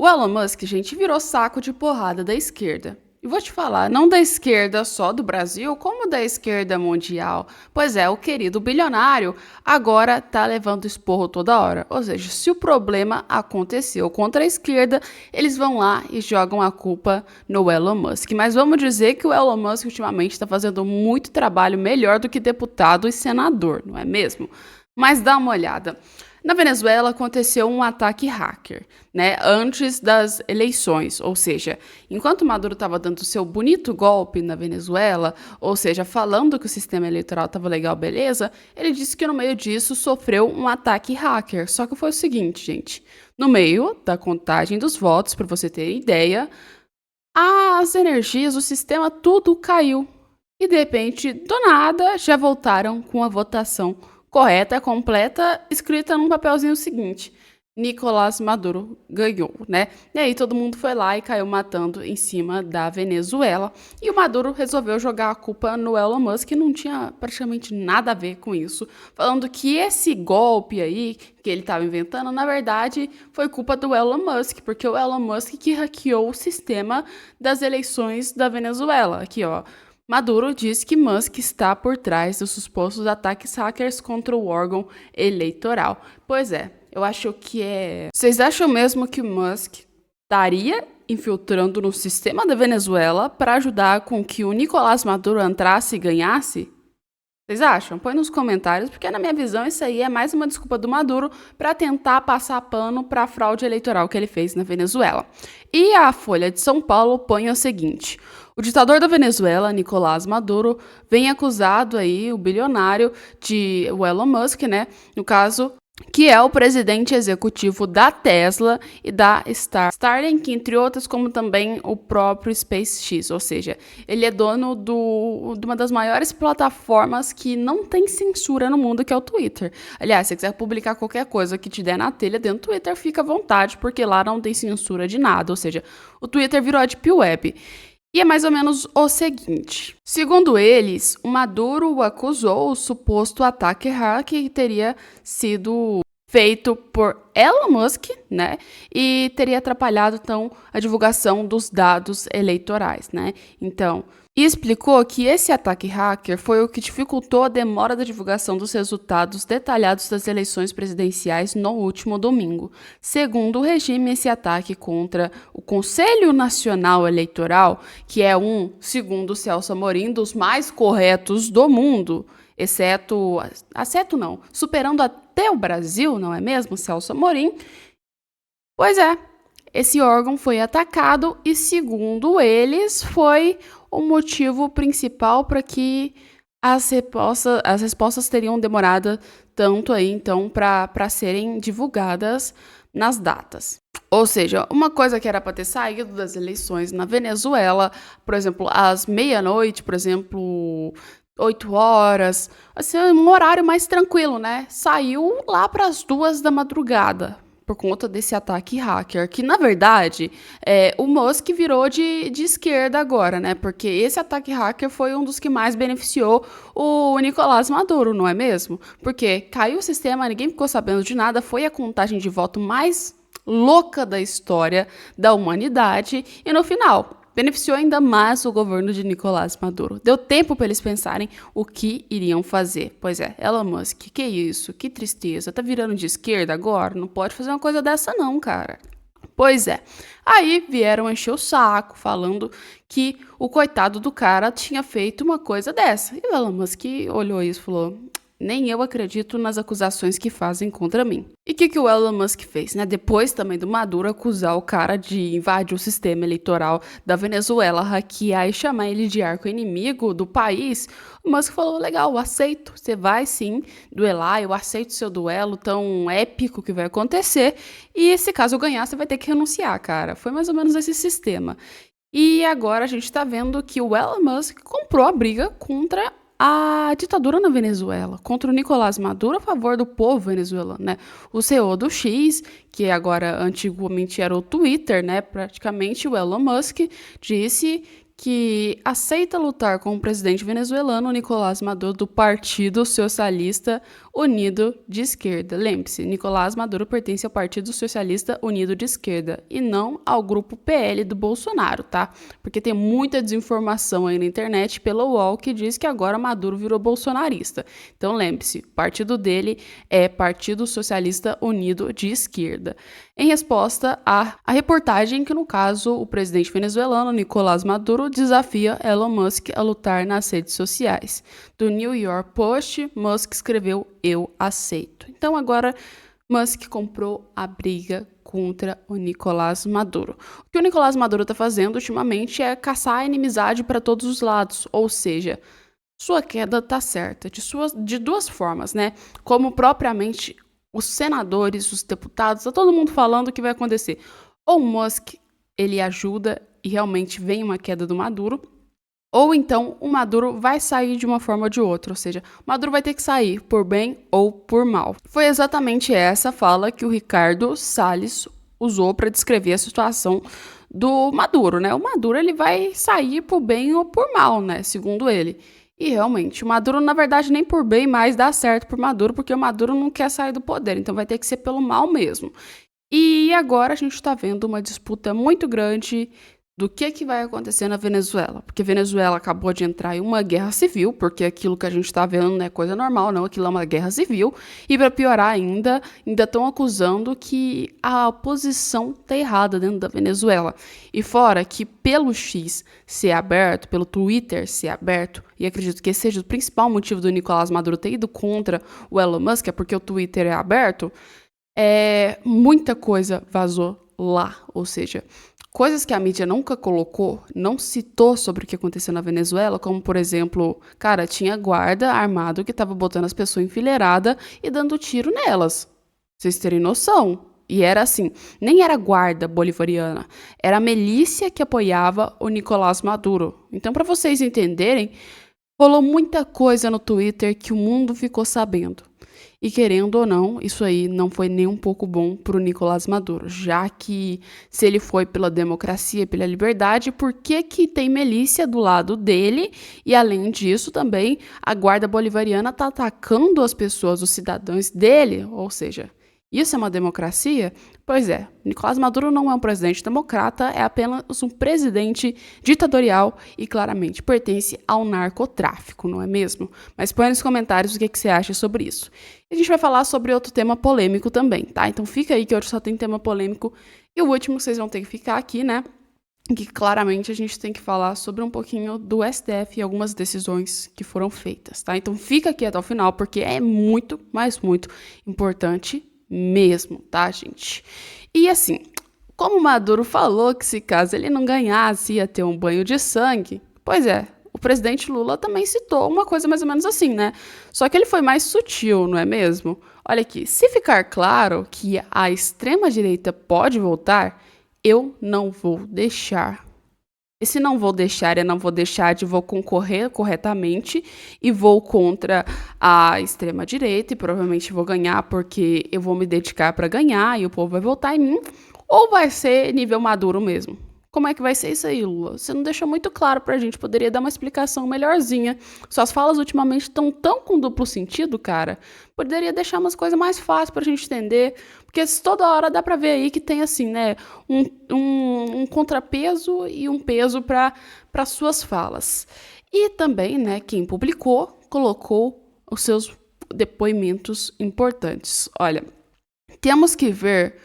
O Elon Musk, gente, virou saco de porrada da esquerda. E vou te falar, não da esquerda só do Brasil, como da esquerda mundial. Pois é, o querido bilionário agora tá levando esporro toda hora. Ou seja, se o problema aconteceu contra a esquerda, eles vão lá e jogam a culpa no Elon Musk. Mas vamos dizer que o Elon Musk ultimamente está fazendo muito trabalho melhor do que deputado e senador, não é mesmo? Mas dá uma olhada. Na Venezuela aconteceu um ataque hacker, né, antes das eleições, ou seja, enquanto Maduro estava dando seu bonito golpe na Venezuela, ou seja, falando que o sistema eleitoral estava legal, beleza, ele disse que no meio disso sofreu um ataque hacker. Só que foi o seguinte, gente, no meio da contagem dos votos, para você ter ideia, as energias, o sistema, tudo caiu. E de repente, do nada, já voltaram com a votação correta, completa, escrita num papelzinho seguinte: Nicolás Maduro ganhou, né? E aí todo mundo foi lá e caiu matando em cima da Venezuela. E o Maduro resolveu jogar a culpa no Elon Musk, que não tinha praticamente nada a ver com isso, falando que esse golpe aí que ele estava inventando, na verdade, foi culpa do Elon Musk, porque o Elon Musk que hackeou o sistema das eleições da Venezuela. Aqui, ó. Maduro diz que Musk está por trás dos supostos ataques hackers contra o órgão eleitoral. Pois é, eu acho que é. Vocês acham mesmo que o Musk estaria infiltrando no sistema da Venezuela para ajudar com que o Nicolás Maduro entrasse e ganhasse? Vocês acham? Põe nos comentários, porque na minha visão isso aí é mais uma desculpa do Maduro para tentar passar pano para a fraude eleitoral que ele fez na Venezuela. E a Folha de São Paulo põe o seguinte: o ditador da Venezuela, Nicolás Maduro, vem acusado aí, o bilionário o Elon Musk, né, no caso, que é o presidente executivo da Tesla e da Starlink, entre outras, como também o próprio SpaceX, ou seja, ele é dono de uma das maiores plataformas que não tem censura no mundo, que é o Twitter. Aliás, se você quiser publicar qualquer coisa que te der na telha dentro do Twitter, fica à vontade, porque lá não tem censura de nada, ou seja, o Twitter virou a Deep Web. E é mais ou menos o seguinte: segundo eles, o Maduro acusou o suposto ataque hacker que teria sido feito por Elon Musk, né? E teria atrapalhado, então, a divulgação dos dados eleitorais, né? Então, e explicou que esse ataque hacker foi o que dificultou a demora da divulgação dos resultados detalhados das eleições presidenciais no último domingo. Segundo o regime, esse ataque contra o Conselho Nacional Eleitoral, que é segundo Celso Amorim, dos mais corretos do mundo, superando até o Brasil, não é mesmo, Celso Amorim? Pois é, esse órgão foi atacado e, segundo eles, foi o motivo principal para que as respostas teriam demorado tanto aí, então, para serem divulgadas nas datas. Ou seja, uma coisa que era para ter saído das eleições na Venezuela, por exemplo, às meia-noite, por exemplo, 8 horas, assim, um horário mais tranquilo, né? Saiu lá para as 2 da madrugada, por conta desse ataque hacker, que na verdade o Musk virou de esquerda agora, né? Porque esse ataque hacker foi um dos que mais beneficiou o Nicolás Maduro, não é mesmo? Porque caiu o sistema, ninguém ficou sabendo de nada, foi a contagem de voto mais louca da história da humanidade e no final beneficiou ainda mais o governo de Nicolás Maduro. Deu tempo para eles pensarem o que iriam fazer. Pois é, Elon Musk, que isso? Que tristeza. Tá virando de esquerda agora? Não pode fazer uma coisa dessa não, cara. Pois é. Aí vieram encher o saco, falando que o coitado do cara tinha feito uma coisa dessa. E o Elon Musk olhou isso e falou: nem eu acredito nas acusações que fazem contra mim. E o que o Elon Musk fez, né? Depois também do Maduro acusar o cara de invadir o sistema eleitoral da Venezuela, hackear e chamar ele de arco-inimigo do país, o Musk falou: legal, eu aceito, você vai sim duelar, eu aceito seu duelo tão épico que vai acontecer, e se caso eu ganhar, você vai ter que renunciar, cara. Foi mais ou menos esse sistema. E agora a gente tá vendo que o Elon Musk comprou a briga contra a ditadura na Venezuela, contra o Nicolás Maduro a favor do povo venezuelano, né? O CEO do X, que agora antigamente era o Twitter, né? Praticamente o Elon Musk disse que aceita lutar com o presidente venezuelano Nicolás Maduro do Partido Socialista Unido de Esquerda. Lembre-se, Nicolás Maduro pertence ao Partido Socialista Unido de Esquerda e não ao grupo PL do Bolsonaro, tá? Porque tem muita desinformação aí na internet pelo UOL que diz que agora Maduro virou bolsonarista. Então lembre-se, o partido dele é Partido Socialista Unido de Esquerda. Em resposta à reportagem que, no caso, o presidente venezuelano Nicolás Maduro desafia Elon Musk a lutar nas redes sociais. Do New York Post, Musk escreveu: "Eu aceito". Então agora Musk comprou a briga contra o Nicolás Maduro. O que o Nicolás Maduro está fazendo ultimamente é caçar a inimizade para todos os lados, ou seja, sua queda está certa, de duas formas, né? Como propriamente os senadores, os deputados, tá todo mundo falando o que vai acontecer. Ou o Musk, ele ajuda e realmente vem uma queda do Maduro, ou então o Maduro vai sair de uma forma ou de outra, ou seja, o Maduro vai ter que sair por bem ou por mal. Foi exatamente essa fala que o Ricardo Salles usou para descrever a situação do Maduro, né? O Maduro ele vai sair por bem ou por mal, né? Segundo ele. E realmente, o Maduro, na verdade, nem por bem mais dá certo por Maduro, porque o Maduro não quer sair do poder, então vai ter que ser pelo mal mesmo. E agora a gente está vendo uma disputa muito grande do que vai acontecer na Venezuela. Porque a Venezuela acabou de entrar em uma guerra civil, porque aquilo que a gente está vendo não é coisa normal, não, aquilo é uma guerra civil. E para piorar ainda estão acusando que a oposição está errada dentro da Venezuela. E fora que pelo X ser aberto, pelo Twitter ser aberto, e acredito que esse seja o principal motivo do Nicolás Maduro ter ido contra o Elon Musk, é porque o Twitter é aberto, muita coisa vazou lá, ou seja, coisas que a mídia nunca colocou, não citou sobre o que aconteceu na Venezuela, como, por exemplo, cara, tinha guarda armado que estava botando as pessoas enfileiradas e dando tiro nelas. Vocês terem noção. E era assim, nem era guarda bolivariana, era a milícia que apoiava o Nicolás Maduro. Então, para vocês entenderem, rolou muita coisa no Twitter que o mundo ficou sabendo. E querendo ou não, isso aí não foi nem um pouco bom para o Nicolás Maduro, já que se ele foi pela democracia, pela liberdade, por que tem milícia do lado dele? E além disso também a guarda bolivariana está atacando as pessoas, os cidadãos dele, ou seja, isso é uma democracia? Pois é, Nicolás Maduro não é um presidente democrata, é apenas um presidente ditatorial e claramente pertence ao narcotráfico, não é mesmo? Mas põe nos comentários o que você acha sobre isso. E a gente vai falar sobre outro tema polêmico também, tá? Então fica aí que hoje só tem tema polêmico. E o último que vocês vão ter que ficar aqui, né? Que claramente a gente tem que falar sobre um pouquinho do STF e algumas decisões que foram feitas, tá? Então fica aqui até o final, porque é muito, mas muito importante mesmo, tá, gente? E assim, como o Maduro falou que se caso ele não ganhasse ia ter um banho de sangue, pois é, o presidente Lula também citou uma coisa mais ou menos assim, né? Só que ele foi mais sutil, não é mesmo? Olha aqui, se ficar claro que a extrema-direita pode voltar, eu não vou deixar. E se não vou deixar, eu não vou deixar de vou concorrer corretamente e vou contra a extrema-direita e provavelmente vou ganhar porque eu vou me dedicar para ganhar e o povo vai votar em mim, ou vai ser nível Maduro mesmo? Como é que vai ser isso aí, Lula? Você não deixou muito claro pra gente, poderia dar uma explicação melhorzinha. Suas falas ultimamente estão tão com duplo sentido, cara. Poderia deixar umas coisas mais fáceis pra gente entender, porque toda hora dá pra ver aí que tem assim, né, um contrapeso e um peso para suas falas. E também, né, quem publicou, colocou os seus depoimentos importantes. Olha, temos que ver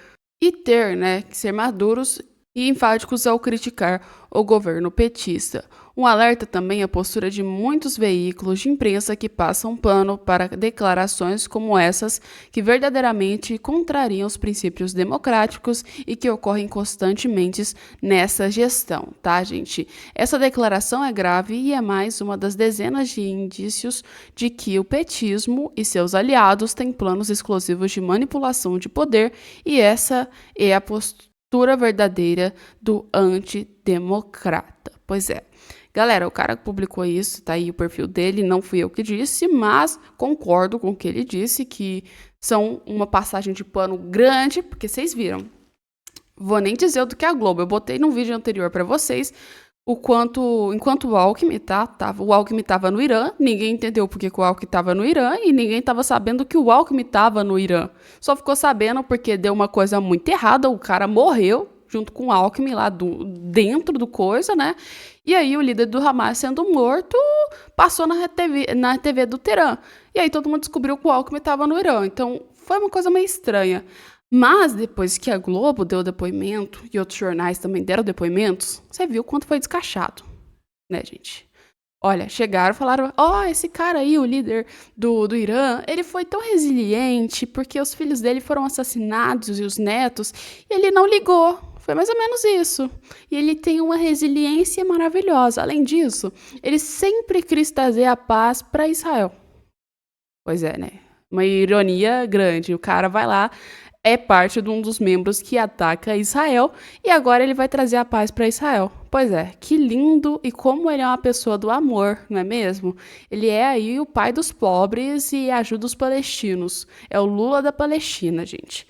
e ter, né, que ser maduros e enfáticos ao criticar o governo petista. Um alerta também à postura de muitos veículos de imprensa que passam pano para declarações como essas, que verdadeiramente contrariam os princípios democráticos e que ocorrem constantemente nessa gestão, tá, gente? Essa declaração é grave e é mais uma das dezenas de indícios de que o petismo e seus aliados têm planos exclusivos de manipulação de poder, e essa é a postura verdadeira do antidemocrata. Pois é. Galera, o cara que publicou isso, tá aí o perfil dele, não fui eu que disse, mas concordo com o que ele disse, que são uma passagem de pano grande, porque vocês viram. Vou nem dizer do que é a Globo, eu botei num vídeo anterior para vocês, Enquanto o Alckmin, o Alckmin estava no Irã, ninguém entendeu por que que o Alckmin estava no Irã e ninguém estava sabendo que o Alckmin estava no Irã. Só ficou sabendo porque deu uma coisa muito errada, o cara morreu junto com o Alckmin lá dentro do coisa, né? E aí o líder do Hamas sendo morto passou na TV do Teherã. E aí todo mundo descobriu que o Alckmin estava no Irã. Então foi uma coisa meio estranha. Mas depois que a Globo deu depoimento e outros jornais também deram depoimentos, você viu quanto foi descachado, né, gente? Olha, chegaram e falaram: ó, esse cara aí, o líder do Irã, ele foi tão resiliente porque os filhos dele foram assassinados e os netos, e ele não ligou. Foi mais ou menos isso. E ele tem uma resiliência maravilhosa. Além disso, ele sempre quis trazer a paz para Israel. Pois é, né? Uma ironia grande. O cara vai lá, é parte de um dos membros que ataca Israel e agora ele vai trazer a paz para Israel. Pois é, que lindo e como ele é uma pessoa do amor, não é mesmo? Ele é aí o pai dos pobres e ajuda os palestinos. É o Lula da Palestina, gente.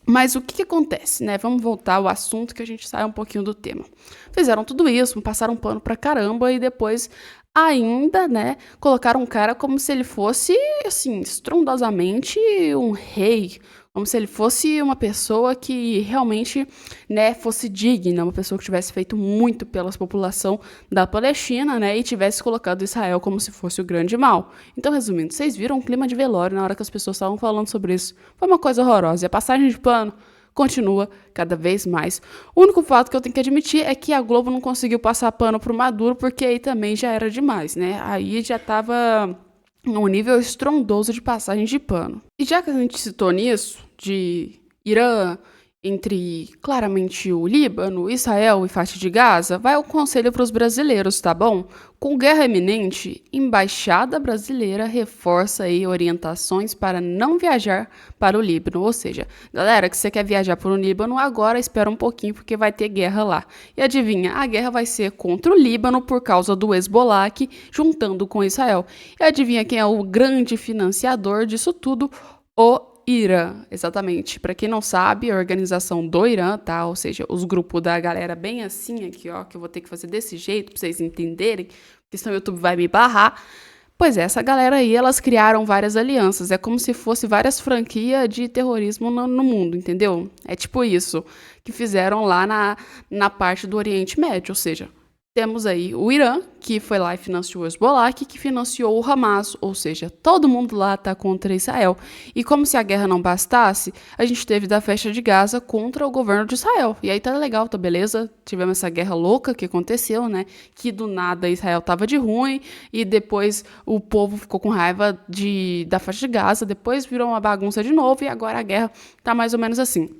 Mas o que acontece, né? Vamos voltar ao assunto que a gente sai um pouquinho do tema. Fizeram tudo isso, passaram um pano pra caramba e depois ainda, né, colocaram um cara como se ele fosse, assim, estrondosamente um rei, como se ele fosse uma pessoa que realmente, né, fosse digna, uma pessoa que tivesse feito muito pela população da Palestina, né, e tivesse colocado Israel como se fosse o grande mal. Então, resumindo, vocês viram um clima de velório na hora que as pessoas estavam falando sobre isso. Foi uma coisa horrorosa. E a passagem de pano continua cada vez mais. O único fato que eu tenho que admitir é que a Globo não conseguiu passar pano pro Maduro, porque aí também já era demais, né? Aí já tava num nível estrondoso de passagem de pano. E já que a gente citou nisso, de Irã, entre claramente o Líbano, Israel e faixa de Gaza, vai o conselho para os brasileiros, tá bom? Com guerra iminente, embaixada brasileira reforça aí orientações para não viajar para o Líbano. Ou seja, galera, que você quer viajar para o Líbano, agora espera um pouquinho porque vai ter guerra lá. E adivinha, a guerra vai ser contra o Líbano por causa do Hezbollah aqui, juntando com Israel. E adivinha quem é o grande financiador disso tudo? O Irã, exatamente. Para quem não sabe, a organização do Irã, tá? Ou seja, os grupos da galera bem assim aqui, ó, que eu vou ter que fazer desse jeito para vocês entenderem, porque senão o YouTube vai me barrar. Pois é, essa galera aí, elas criaram várias alianças. É como se fosse várias franquias de terrorismo no mundo, entendeu? É tipo isso que fizeram lá na parte do Oriente Médio, ou seja, temos aí o Irã, que foi lá e financiou o Hezbollah, que financiou o Hamas, ou seja, todo mundo lá está contra Israel. E como se a guerra não bastasse, a gente teve da faixa de Gaza contra o governo de Israel. E aí tá legal, tá beleza? Tivemos essa guerra louca que aconteceu, né? Que do nada Israel tava de ruim e depois o povo ficou com raiva da faixa de Gaza, depois virou uma bagunça de novo e agora a guerra tá mais ou menos assim.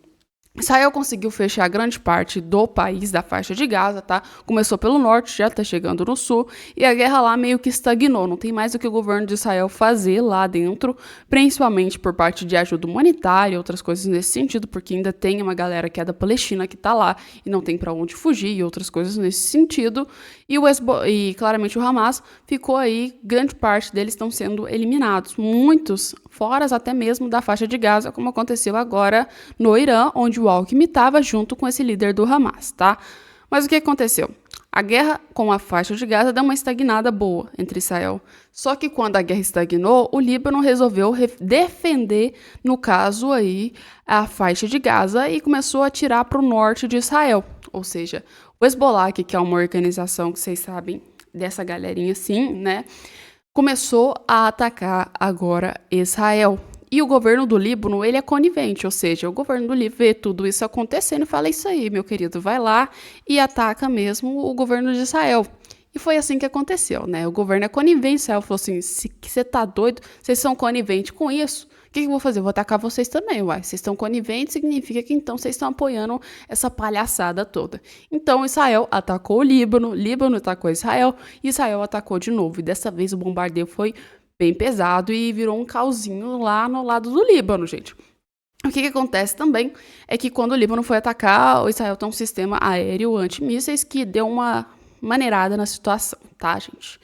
Israel conseguiu fechar grande parte do país da faixa de Gaza, tá? Começou pelo norte, já tá chegando no sul, e a guerra lá meio que estagnou. Não tem mais o que o governo de Israel fazer lá dentro, principalmente por parte de ajuda humanitária e outras coisas nesse sentido, porque ainda tem uma galera que é da Palestina que tá lá e não tem para onde fugir e outras coisas nesse sentido. E claramente o Hamas ficou aí, grande parte deles estão sendo eliminados. Muitos, fora até mesmo da faixa de Gaza, como aconteceu agora no Irã, onde o Alckmin estava junto com esse líder do Hamas, tá? Mas o que aconteceu? A guerra com a faixa de Gaza deu uma estagnada boa entre Israel. Só que quando a guerra estagnou, o Líbano resolveu defender, no caso aí, a faixa de Gaza e começou a atirar para o norte de Israel. Ou seja, o Hezbollah, que é uma organização que vocês sabem dessa galerinha assim, né? Começou a atacar agora Israel. E o governo do Líbano, ele é conivente, ou seja, o governo do Líbano vê tudo isso acontecendo e fala: isso aí, meu querido, vai lá e ataca mesmo o governo de Israel. E foi assim que aconteceu, né? O governo é conivente, Israel falou assim: você tá doido? Vocês são coniventes com isso? O que eu vou fazer? Eu vou atacar vocês também, uai. Vocês estão coniventes, significa que então vocês estão apoiando essa palhaçada toda. Então Israel atacou o Líbano atacou Israel, e Israel atacou de novo. E dessa vez o bombardeio foi bem pesado e virou um cauzinho lá no lado do Líbano, gente. O que acontece também é que quando o Líbano foi atacar, o Israel tem um sistema aéreo antimísseis que deu uma maneirada na situação, tá, gente?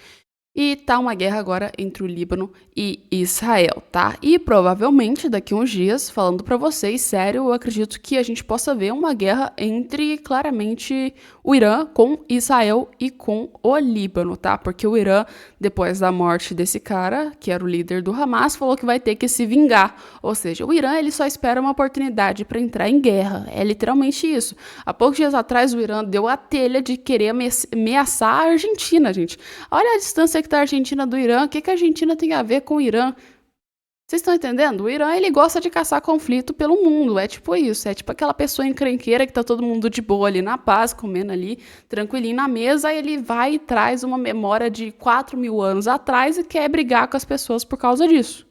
E tá uma guerra agora entre o Líbano e Israel, tá? E provavelmente daqui uns dias, falando pra vocês, sério, eu acredito que a gente possa ver uma guerra entre claramente o Irã com Israel e com o Líbano, tá? Porque o Irã, depois da morte desse cara, que era o líder do Hamas, falou que vai ter que se vingar. Ou seja, o Irã ele só espera uma oportunidade para entrar em guerra. É literalmente isso. Há poucos dias atrás, o Irã deu a telha de querer ameaçar a Argentina, gente. Olha a distância que tá a Argentina do Irã. O que a Argentina tem a ver com o Irã? Vocês estão entendendo? O Irã, ele gosta de caçar conflito pelo mundo. É tipo isso. É tipo aquela pessoa encrenqueira que tá todo mundo de boa ali na paz, comendo ali, tranquilinho na mesa, e ele vai e traz uma memória de 4.000 anos atrás e quer brigar com as pessoas por causa disso.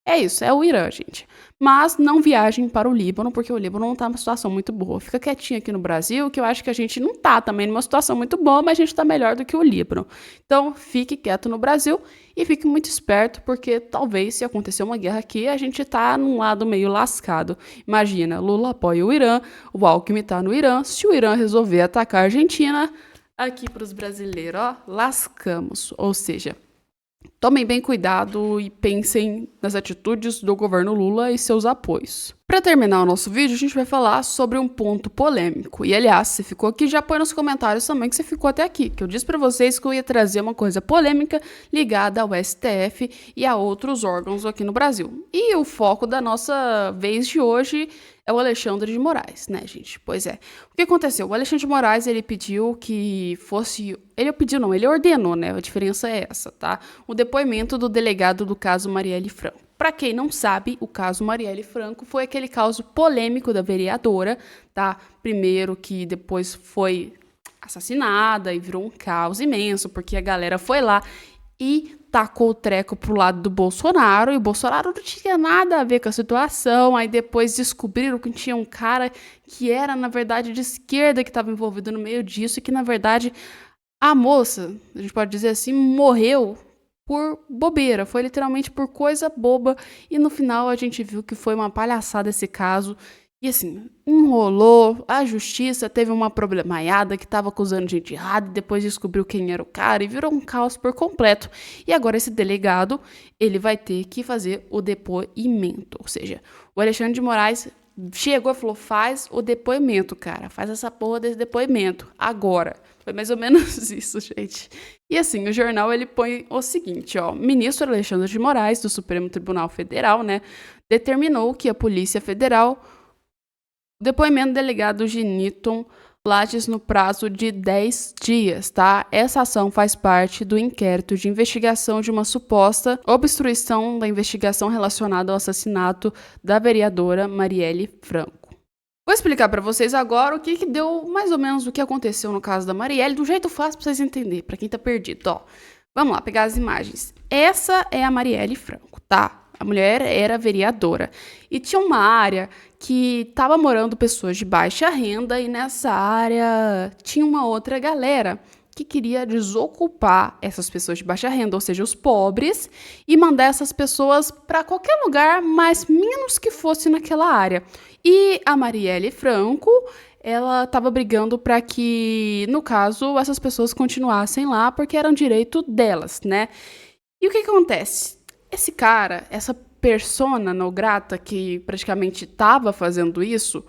É isso, é o Irã, gente. Mas não viajem para o Líbano, porque o Líbano não tá numa situação muito boa. Fica quietinho aqui no Brasil, que eu acho que a gente não tá também numa situação muito boa, mas a gente tá melhor do que o Líbano. Então, fique quieto no Brasil e fique muito esperto, porque talvez, se acontecer uma guerra aqui, a gente tá num lado meio lascado. Imagina, Lula apoia o Irã, o Alckmin tá no Irã. Se o Irã resolver atacar a Argentina, aqui pros brasileiros, ó, lascamos. Ou seja, tomem bem cuidado e pensem nas atitudes do governo Lula e seus apoios. Para terminar o nosso vídeo, a gente vai falar sobre um ponto polêmico. E, aliás, se ficou aqui, já põe nos comentários também que você ficou até aqui, que eu disse para vocês que eu ia trazer uma coisa polêmica ligada ao STF e a outros órgãos aqui no Brasil. E o foco da nossa vez de hoje é o Alexandre de Moraes, né, gente? Pois é. O que aconteceu? O Alexandre de Moraes, ele pediu que fosse... Ele pediu, não, ele ordenou, né? A diferença é essa, tá? O depoimento do delegado do caso Marielle Franco. Para quem não sabe, o caso Marielle Franco foi aquele caso polêmico da vereadora, tá? Primeiro que depois foi assassinada e virou um caos imenso, porque a galera foi lá e tacou o treco pro lado do Bolsonaro, e o Bolsonaro não tinha nada a ver com a situação. Aí depois descobriram que tinha um cara que era, na verdade, de esquerda que estava envolvido no meio disso, e que, na verdade, a moça, a gente pode dizer assim, morreu por bobeira, foi literalmente por coisa boba, e no final a gente viu que foi uma palhaçada esse caso, e assim, enrolou, a justiça teve uma problemaiada que tava acusando gente errada, e depois descobriu quem era o cara, e virou um caos por completo, e agora esse delegado, ele vai ter que fazer o depoimento, ou seja, o Alexandre de Moraes chegou e falou, faz o depoimento, cara, faz essa porra desse depoimento, agora. Foi mais ou menos isso, gente. E assim, o jornal ele põe o seguinte, ó, ministro Alexandre de Moraes, do Supremo Tribunal Federal, né, determinou que a Polícia Federal, o depoimento do delegado Geniton Lages no prazo de 10 dias, tá? Essa ação faz parte do inquérito de investigação de uma suposta obstrução da investigação relacionada ao assassinato da vereadora Marielle Franco. Vou explicar para vocês agora o que deu mais ou menos o que aconteceu no caso da Marielle, do jeito fácil para vocês entenderem, para quem tá perdido, ó. Vamos lá, pegar as imagens. Essa é a Marielle Franco, tá? A mulher era vereadora e tinha uma área que tava morando pessoas de baixa renda, e nessa área tinha uma outra galera que queria desocupar essas pessoas de baixa renda, ou seja, os pobres, e mandar essas pessoas para qualquer lugar, mas menos que fosse naquela área. E a Marielle Franco, ela estava brigando para que, no caso, essas pessoas continuassem lá, porque era um direito delas, né? E o que acontece? Esse cara, essa persona não grata que praticamente estava fazendo isso,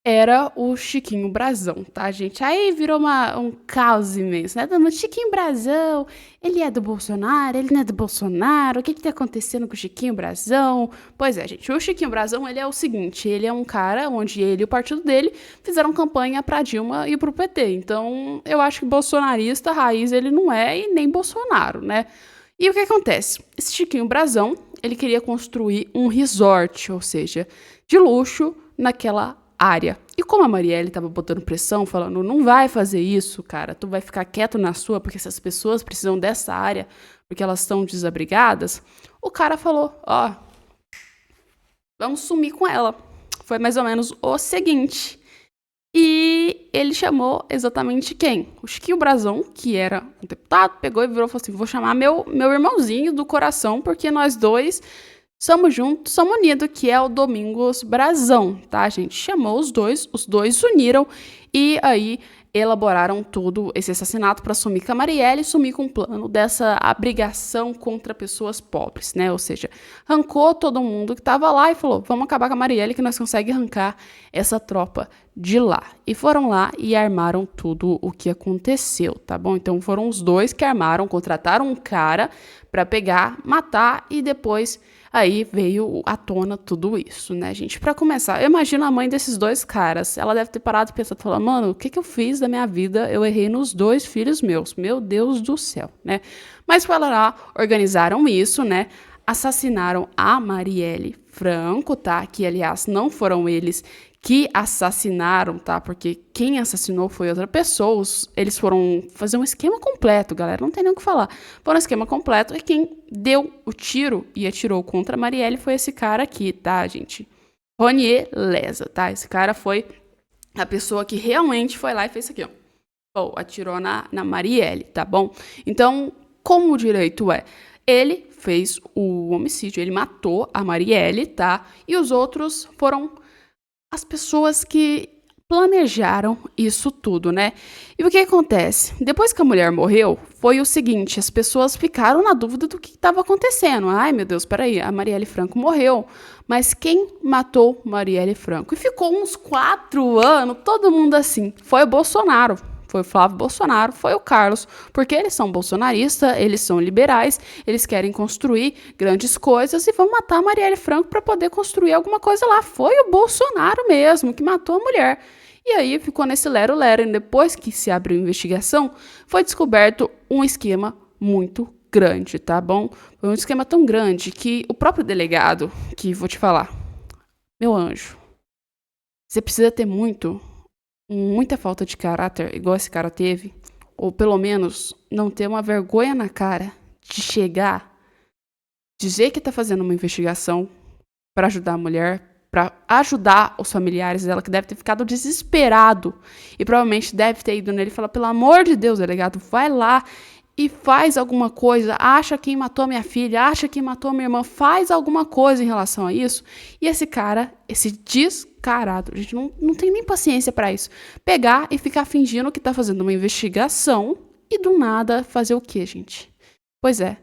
era o Chiquinho Brasão, tá, gente? Aí virou um caos imenso, né? O Chiquinho Brasão, ele é do Bolsonaro, ele não é do Bolsonaro, o que tá acontecendo com o Chiquinho Brasão? Pois é, gente, o Chiquinho Brasão, ele é o seguinte, ele é um cara onde ele e o partido dele fizeram campanha pra Dilma e pro PT, então eu acho que bolsonarista, raiz, ele não é, e nem Bolsonaro, né? E o que acontece? Esse Chiquinho Brasão, ele queria construir um resort, ou seja, de luxo naquela área. E como a Marielle estava botando pressão, falando, não vai fazer isso, cara, tu vai ficar quieto na sua, porque essas pessoas precisam dessa área, porque elas estão desabrigadas, o cara falou, ó, vamos sumir com ela. Foi mais ou menos o seguinte. E ele chamou exatamente quem? O Chiquinho Brasão, que era um deputado, pegou e virou e falou assim, vou chamar meu irmãozinho do coração, porque nós dois somos juntos, somos unidos, que é o Domingos Brazão, tá, gente? Chamou os dois uniram, e aí elaboraram tudo esse assassinato para sumir com a Marielle e sumir com o plano dessa abrigação contra pessoas pobres, né? Ou seja, arrancou todo mundo que estava lá e falou: vamos acabar com a Marielle que nós conseguimos arrancar essa tropa de lá. E foram lá e armaram tudo o que aconteceu, tá bom? Então foram os dois que armaram, contrataram um cara para pegar, matar e depois aí veio à tona tudo isso, né, gente? Para começar, eu imagino a mãe desses dois caras. Ela deve ter parado e pensado, falando, mano, o que que eu fiz da minha vida? Eu errei nos dois filhos meus. Meu Deus do céu, né? Mas foram lá, organizaram isso, né? Assassinaram a Marielle Franco, tá? Que, aliás, não foram eles que assassinaram, tá? Porque quem assassinou foi outra pessoa. Eles foram fazer um esquema completo, galera. Não tem nem o que falar. Foram um esquema completo e quem deu o tiro e atirou contra a Marielle foi esse cara aqui, tá, gente? Ronier Leza, tá? Esse cara foi a pessoa que realmente foi lá e fez isso aqui, ó. Pô, atirou na Marielle, tá bom? Então, como o direito é? Ele fez o homicídio, ele matou a Marielle, tá? E os outros foram as pessoas que planejaram isso tudo, né? E o que acontece? Depois que a mulher morreu, foi o seguinte, as pessoas ficaram na dúvida do que estava acontecendo. Ai, meu Deus, peraí, a Marielle Franco morreu, mas quem matou Marielle Franco? E ficou uns 4 anos, todo mundo assim, foi o Bolsonaro. Foi o Flávio Bolsonaro, foi o Carlos, porque eles são bolsonaristas, eles são liberais, eles querem construir grandes coisas e vão matar a Marielle Franco para poder construir alguma coisa lá. Foi o Bolsonaro mesmo que matou a mulher. E aí ficou nesse lero-lero, e depois que se abriu a investigação, foi descoberto um esquema muito grande, tá bom? Foi um esquema tão grande que o próprio delegado, que vou te falar, meu anjo, você precisa ter muita falta de caráter, igual esse cara teve, ou pelo menos não ter uma vergonha na cara de chegar, dizer que tá fazendo uma investigação para ajudar a mulher, para ajudar os familiares dela, que deve ter ficado desesperado e provavelmente deve ter ido nele e falar, pelo amor de Deus, delegado, vai lá e faz alguma coisa, acha quem matou a minha filha, acha quem matou a minha irmã, faz alguma coisa em relação a isso. E esse cara, esse descarado, a gente não tem nem paciência para isso, pegar e ficar fingindo que tá fazendo uma investigação e do nada fazer o quê, gente? Pois é,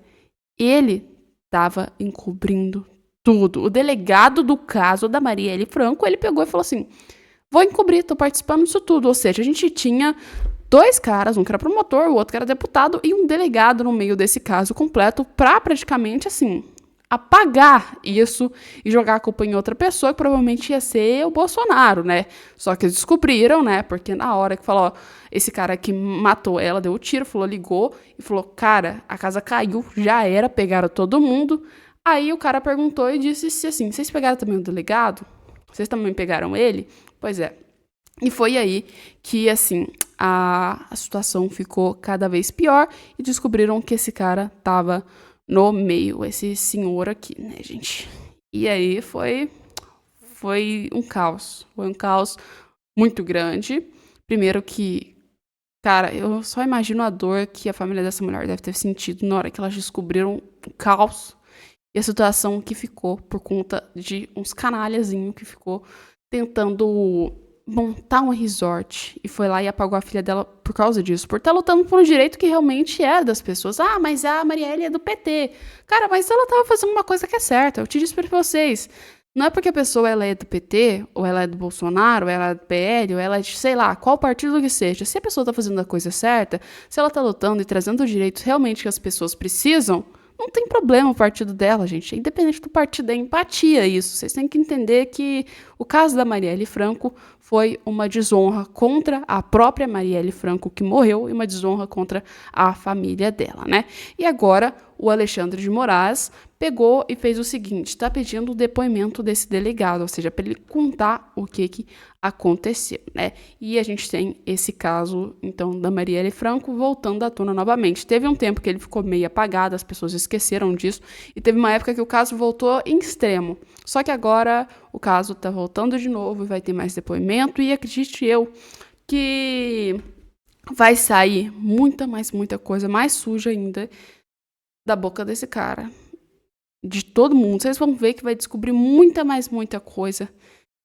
ele tava encobrindo tudo. O delegado do caso da Marielle Franco, ele pegou e falou assim, vou encobrir, tô participando disso tudo. Ou seja, a gente tinha 2 caras, um que era promotor, o outro que era deputado, e um delegado no meio desse caso completo pra praticamente, assim, apagar isso e jogar a culpa em outra pessoa, que provavelmente ia ser o Bolsonaro, né? Só que eles descobriram, né? Porque na hora que falou, ó, esse cara que matou ela, deu o tiro, falou, ligou e falou, cara, a casa caiu, já era, pegaram todo mundo. Aí o cara perguntou e disse assim, vocês pegaram também o delegado? Vocês também pegaram ele? Pois é. E foi aí que, assim, a situação ficou cada vez pior e descobriram que esse cara tava no meio, esse senhor aqui, né, gente? E aí foi um caos. Foi um caos muito grande. Primeiro que, cara, eu só imagino a dor que a família dessa mulher deve ter sentido na hora que elas descobriram o caos e a situação que ficou por conta de uns canalhazinhos que ficou tentando montar um resort e foi lá e apagou a filha dela por causa disso, por estar lutando por um direito que realmente é das pessoas. Ah, mas a Marielle é do PT. Cara, mas ela tava fazendo uma coisa que é certa. Eu te disse pra vocês. Não é porque a pessoa ela é do PT, ou ela é do Bolsonaro, ou ela é do PL, ou ela é de, sei lá, qual partido que seja. Se a pessoa tá fazendo a coisa certa, se ela tá lutando e trazendo os direitos realmente que as pessoas precisam, não tem problema o partido dela, gente. É independente do partido, é empatia isso. Vocês têm que entender que o caso da Marielle Franco foi uma desonra contra a própria Marielle Franco, que morreu, e uma desonra contra a família dela, né? E agora o Alexandre de Moraes pegou e fez o seguinte, está pedindo o depoimento desse delegado, ou seja, para ele contar o que aconteceu, né? E a gente tem esse caso, então, da Marielle Franco voltando à tona novamente. Teve um tempo que ele ficou meio apagado, as pessoas esqueceram disso, e teve uma época que o caso voltou em extremo. Só que agora o caso está voltando de novo, vai ter mais depoimento, e acredite eu que vai sair muita coisa mais suja ainda da boca desse cara, de todo mundo. Vocês vão ver que vai descobrir muita coisa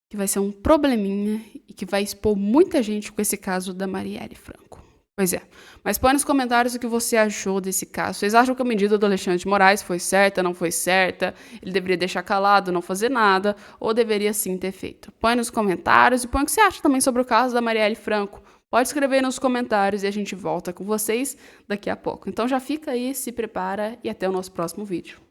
que vai ser um probleminha e que vai expor muita gente com esse caso da Marielle Franco. Pois é, mas põe nos comentários o que você achou desse caso. Vocês acham que a medida do Alexandre de Moraes foi certa, não foi certa? Ele deveria deixar calado, não fazer nada, ou deveria sim ter feito? Põe nos comentários e põe o que você acha também sobre o caso da Marielle Franco. Pode escrever nos comentários e a gente volta com vocês daqui a pouco. Então já fica aí, se prepara e até o nosso próximo vídeo.